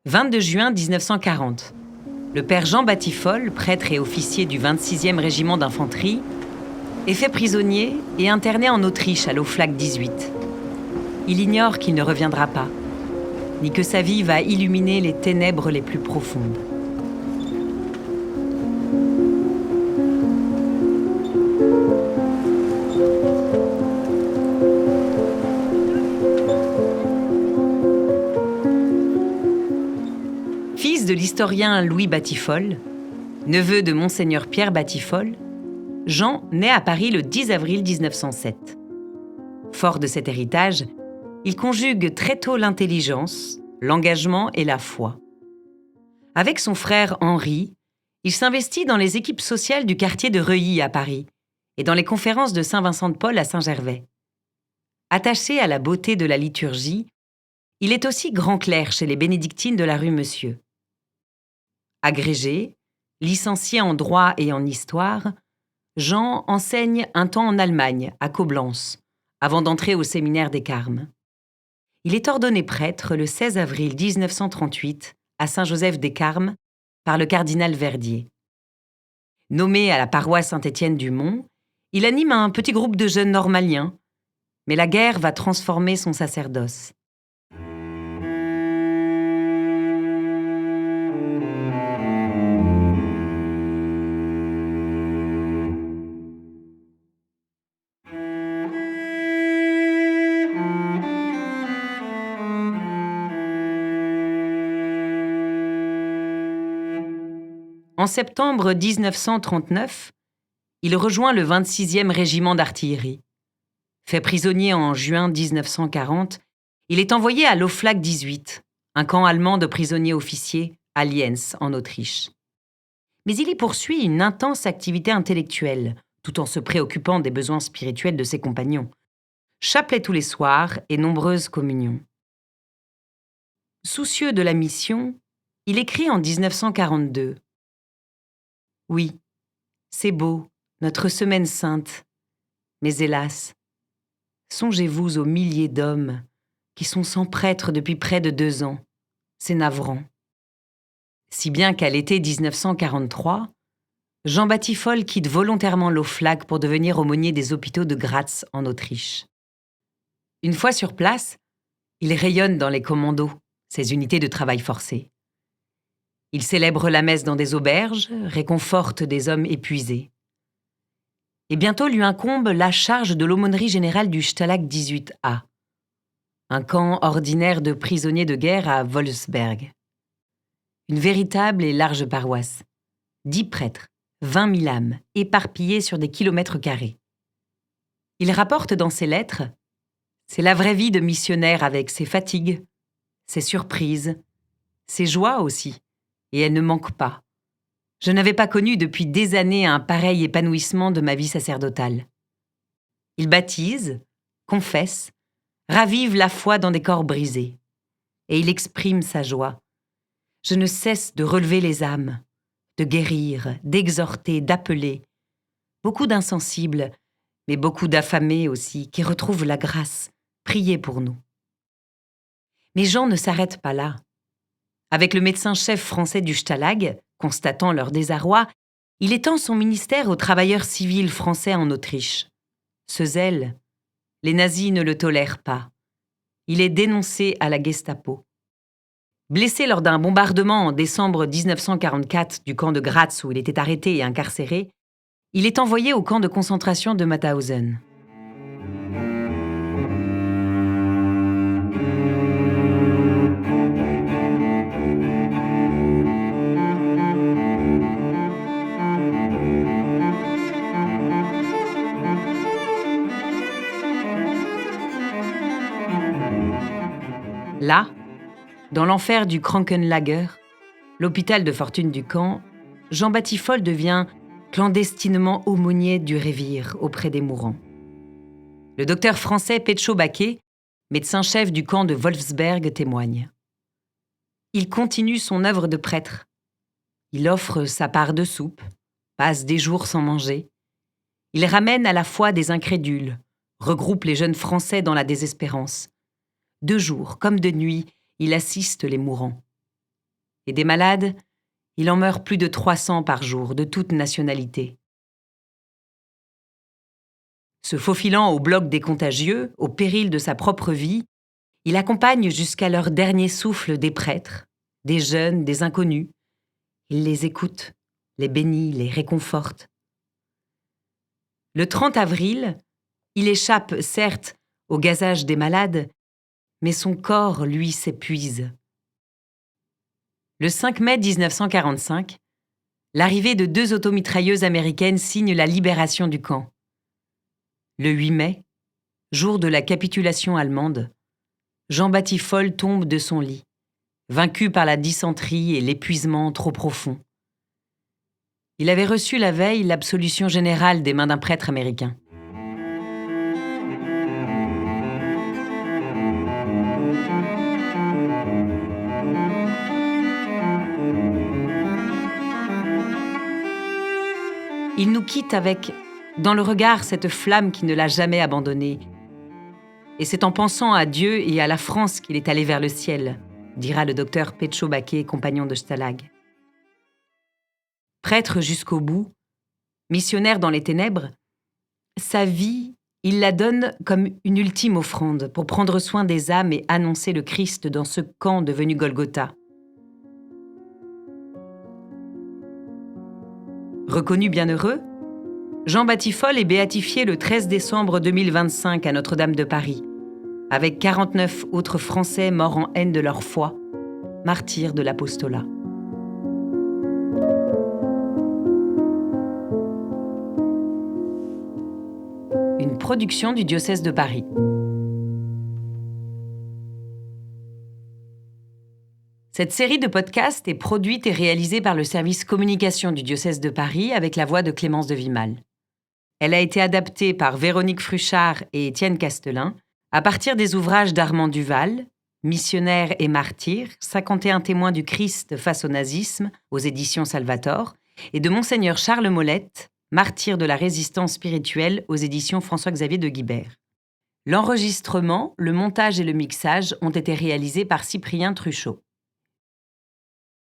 22 juin 1940. Le père Jean Batiffol, prêtre et officier du 26e régiment d'infanterie, est fait prisonnier et interné en Autriche à l'Oflag 18. Il ignore qu'il ne reviendra pas, ni que sa vie va illuminer les ténèbres les plus profondes. Fils de l'historien Louis Batiffol, neveu de Monseigneur Pierre Batiffol, Jean naît à Paris le 10 avril 1907. Fort de cet héritage, il conjugue très tôt l'intelligence, l'engagement et la foi. Avec son frère Henri, il s'investit dans les équipes sociales du quartier de Reuilly à Paris et dans les conférences de Saint-Vincent-de-Paul à Saint-Gervais. Attaché à la beauté de la liturgie, il est aussi grand clerc chez les bénédictines de la rue Monsieur. Agrégé, licencié en droit et en histoire, Jean enseigne un temps en Allemagne, à Coblence, avant d'entrer au séminaire des Carmes. Il est ordonné prêtre le 16 avril 1938 à Saint-Joseph-des-Carmes par le cardinal Verdier. Nommé à la paroisse Saint-Étienne-du-Mont, il anime un petit groupe de jeunes normaliens, mais la guerre va transformer son sacerdoce. En septembre 1939, il rejoint le 26e régiment d'artillerie. Fait prisonnier en juin 1940, il est envoyé à l'Oflag 18, un camp allemand de prisonniers officiers à Lienz, en Autriche. Mais il y poursuit une intense activité intellectuelle, tout en se préoccupant des besoins spirituels de ses compagnons. Chapelet tous les soirs et nombreuses communions. Soucieux de la mission, il écrit en 1942 « Oui, c'est beau, notre semaine sainte, mais hélas, songez-vous aux milliers d'hommes qui sont sans prêtre depuis près de 2 ans. C'est navrant. » Si bien qu'à l'été 1943, Jean Batiffol quitte volontairement l'Oflag pour devenir aumônier des hôpitaux de Graz en Autriche. Une fois sur place, il rayonne dans les commandos, ces unités de travail forcé. Il célèbre la messe dans des auberges, réconforte des hommes épuisés. Et bientôt lui incombe la charge de l'aumônerie générale du Stalag 18A, un camp ordinaire de prisonniers de guerre à Wolfsberg. Une véritable et large paroisse. 10 prêtres, 20 000 âmes, éparpillées sur des kilomètres carrés. Il rapporte dans ses lettres « C'est la vraie vie de missionnaire avec ses fatigues, ses surprises, ses joies aussi, et elles ne manquent pas. Je n'avais pas connu depuis des années un pareil épanouissement de ma vie sacerdotale. » Il baptise, confesse, ravive la foi dans des corps brisés. Et il exprime sa joie. « Je ne cesse de relever les âmes, de guérir, d'exhorter, d'appeler. Beaucoup d'insensibles, mais beaucoup d'affamés aussi, qui retrouvent la grâce. Priez pour nous. » Mais Jean ne s'arrête pas là. Avec le médecin-chef français du Stalag, constatant leur désarroi, il étend son ministère aux travailleurs civils français en Autriche. Ce zèle, les nazis ne le tolèrent pas. Il est dénoncé à la Gestapo. Blessé lors d'un bombardement en décembre 1944 du camp de Graz où il était arrêté et incarcéré, il est envoyé au camp de concentration de Mauthausen. Là, dans l'enfer du Krankenlager, l'hôpital de fortune du camp, Jean Batiffol devient clandestinement aumônier du Révire auprès des mourants. Le docteur français Pécho Baquet, médecin-chef du camp de Wolfsberg, témoigne. Il continue son œuvre de prêtre. Il offre sa part de soupe, passe des jours sans manger. Il ramène à la foi des incrédules, regroupe les jeunes Français dans la désespérance. De jour comme de nuit, il assiste les mourants. Et des malades, il en meurt plus de 300 par jour, de toute nationalité. Se faufilant au bloc des contagieux, au péril de sa propre vie, il accompagne jusqu'à leur dernier souffle des prêtres, des jeunes, des inconnus. Il les écoute, les bénit, les réconforte. Le 30 avril, il échappe, certes, au gazage des malades, mais son corps, lui, s'épuise. Le 5 mai 1945, l'arrivée de 2 automitrailleuses américaines signe la libération du camp. Le 8 mai, jour de la capitulation allemande, Jean-Baptiste Foll tombe de son lit, vaincu par la dysenterie et l'épuisement trop profond. Il avait reçu la veille l'absolution générale des mains d'un prêtre américain. Il nous quitte avec, dans le regard, cette flamme qui ne l'a jamais abandonné. Et c'est en pensant à Dieu et à la France qu'il est allé vers le ciel, dira le docteur Pécho Baquet, compagnon de Stalag. Prêtre jusqu'au bout, missionnaire dans les ténèbres, sa vie, il la donne comme une ultime offrande pour prendre soin des âmes et annoncer le Christ dans ce camp devenu Golgotha. Reconnu bienheureux, Jean-Baptiste Foll est béatifié le 13 décembre 2025 à Notre-Dame de Paris, avec 49 autres Français morts en haine de leur foi, martyrs de l'apostolat. Une production du diocèse de Paris. Cette série de podcasts est produite et réalisée par le service communication du diocèse de Paris avec la voix de Clémence de Vimal. Elle a été adaptée par Véronique Fruchard et Étienne Castelin à partir des ouvrages d'Armand Duval, Missionnaire et martyr, 51 témoins du Christ face au nazisme, aux éditions Salvator, et de Monseigneur Charles Molette, Martyr de la résistance spirituelle, aux éditions François-Xavier de Guibert. L'enregistrement, le montage et le mixage ont été réalisés par Cyprien Truchot.